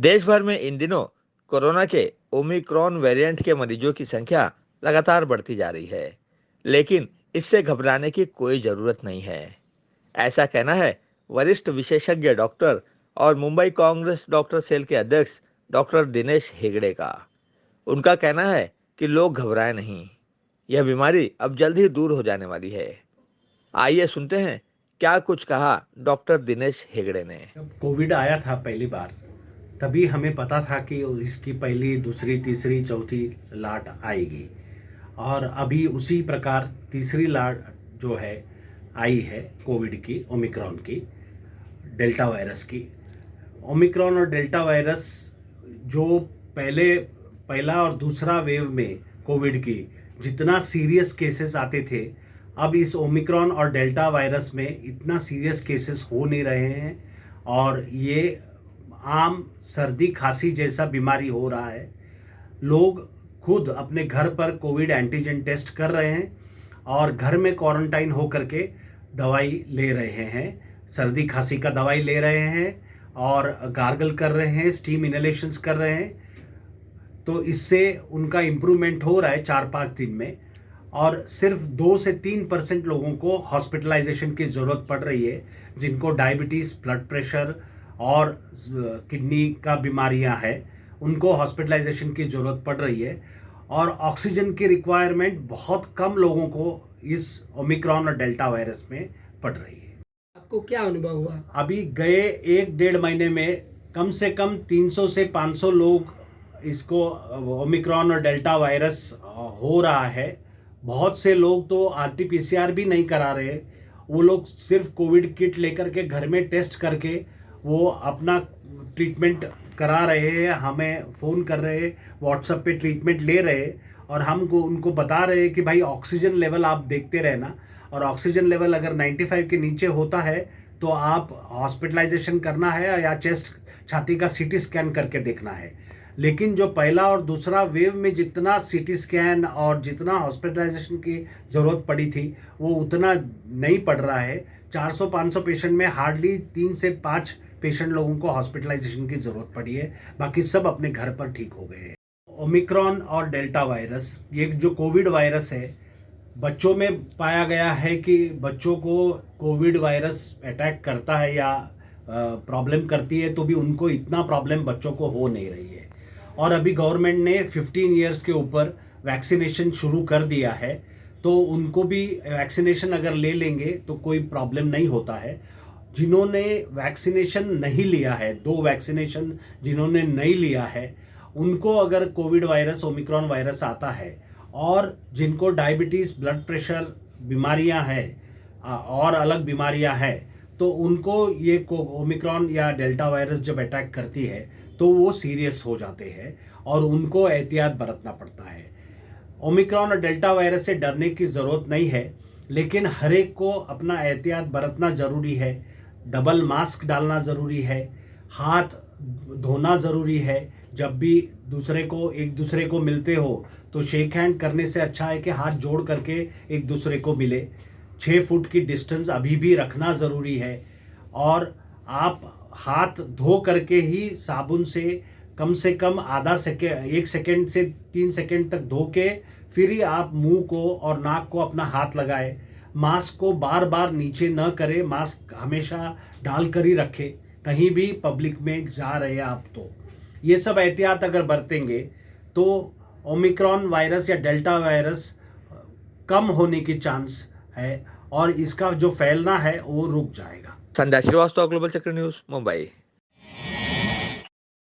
देश भर में इन दिनों कोरोना के ओमिक्रॉन वेरिएंट के मरीजों की संख्या लगातार बढ़ती जा रही है, लेकिन इससे घबराने की कोई जरूरत नहीं है। ऐसा कहना है वरिष्ठ विशेषज्ञ डॉक्टर और मुंबई कांग्रेस डॉक्टर सेल के अध्यक्ष डॉक्टर दिनेश हेगड़े का। उनका कहना है कि लोग घबराए नहीं, यह बीमारी अब जल्द ही दूर हो जाने वाली है। आइए सुनते हैं क्या कुछ कहा डॉक्टर दिनेश हेगड़े ने। जब कोविड आया था पहली बार, तभी हमें पता था कि इसकी पहली, दूसरी, तीसरी, चौथी लाट आएगी। और अभी उसी प्रकार तीसरी लाट जो है आई है कोविड की, ओमिक्रॉन की, डेल्टा वायरस की। ओमिक्रॉन और डेल्टा वायरस जो पहला और दूसरा वेव में कोविड की जितना सीरियस केसेस आते थे, अब इस ओमिक्रॉन और डेल्टा वायरस में इतना सीरियस केसेस हो नहीं रहे हैं। और ये आम सर्दी खांसी जैसा बीमारी हो रहा है। लोग खुद अपने घर पर कोविड एंटीजन टेस्ट कर रहे हैं और घर में क्वारंटाइन हो करके दवाई ले रहे हैं, सर्दी खांसी का दवाई ले रहे हैं और गार्गल कर रहे हैं, स्टीम इनहेलेशंस कर रहे हैं। तो इससे उनका इम्प्रूवमेंट हो रहा है 4-5 दिन में। और सिर्फ 2 से 3% लोगों को हॉस्पिटलाइजेशन की ज़रूरत पड़ रही है, जिनको डायबिटीज़, ब्लड प्रेशर और किडनी का बीमारियां हैं, उनको हॉस्पिटलाइजेशन की ज़रूरत पड़ रही है। और ऑक्सीजन की रिक्वायरमेंट बहुत कम लोगों को इस ओमिक्रॉन और डेल्टा वायरस में पड़ रही है। आपको क्या अनुभव हुआ? अभी गए 1-1.5 महीने में कम से कम 300 से 500 लोग इसको ओमिक्रॉन और डेल्टा वायरस हो रहा है। बहुत से लोग तो RT-PCR भी नहीं करा रहे, वो लोग सिर्फ कोविड किट लेकर के घर में टेस्ट करके वो अपना ट्रीटमेंट करा रहे हैं, हमें फ़ोन कर रहे हैं, व्हाट्सएप पे ट्रीटमेंट ले रहे हैं। और हमको उनको बता रहे हैं कि भाई ऑक्सीजन लेवल आप देखते रहना, और ऑक्सीजन लेवल अगर 95 के नीचे होता है तो आप हॉस्पिटलाइजेशन करना है या चेस्ट, छाती का CT स्कैन करके देखना है। लेकिन जो पहला और दूसरा वेव में जितना CT स्कैन और जितना हॉस्पिटलाइजेशन की ज़रूरत पड़ी थी, वो उतना नहीं पड़ रहा है। 400-500 पेशेंट में हार्डली 3 से 5 पेशेंट लोगों को हॉस्पिटलाइजेशन की ज़रूरत पड़ी है, बाकी सब अपने घर पर ठीक हो गए हैं। ओमिक्रॉन और डेल्टा वायरस, ये जो कोविड वायरस है, बच्चों में पाया गया है कि बच्चों को कोविड वायरस अटैक करता है या प्रॉब्लम करती है, तो भी उनको इतना प्रॉब्लम बच्चों को हो नहीं रही है। और अभी गवर्नमेंट ने 15 इयर्स के ऊपर वैक्सीनेशन शुरू कर दिया है, तो उनको भी वैक्सीनेशन अगर ले लेंगे तो कोई प्रॉब्लम नहीं होता है। जिन्होंने वैक्सीनेशन नहीं लिया है, 2 वैक्सीनेशन जिन्होंने नहीं लिया है, उनको अगर कोविड वायरस, ओमिक्रॉन वायरस आता है, और जिनको डायबिटीज़, ब्लड प्रेशर बीमारियां हैं और अलग बीमारियां हैं, तो उनको ये ओमिक्रॉन या डेल्टा वायरस जब अटैक करती है तो वो सीरियस हो जाते हैं और उनको एहतियात बरतना पड़ता है। ओमिक्रॉन और डेल्टा वायरस से डरने की ज़रूरत नहीं है, लेकिन हर एक को अपना एहतियात बरतना ज़रूरी है। डबल मास्क डालना ज़रूरी है, हाथ धोना ज़रूरी है। जब भी एक दूसरे को मिलते हो तो शेक हैंड करने से अच्छा है कि हाथ जोड़ करके एक दूसरे को मिले। 6 फुट की डिस्टेंस अभी भी रखना ज़रूरी है। और आप हाथ धो करके ही साबुन से कम आधा सेकेंड, 1 सेकेंड से 3 सेकेंड तक धो के फिर ही आप मुंह को और नाक को अपना हाथ लगाए। मास्क को बार बार नीचे न करें, मास्क हमेशा डाल कर ही रखें कहीं भी पब्लिक में जा रहे हैं आप। तो ये सब एहतियात अगर बरतेंगे तो ओमिक्रॉन वायरस या डेल्टा वायरस कम होने की चांस है और इसका जो फैलना है वो रुक जाएगा। संध्या श्रीवास्तव, ग्लोबल चक्र न्यूज, मुंबई।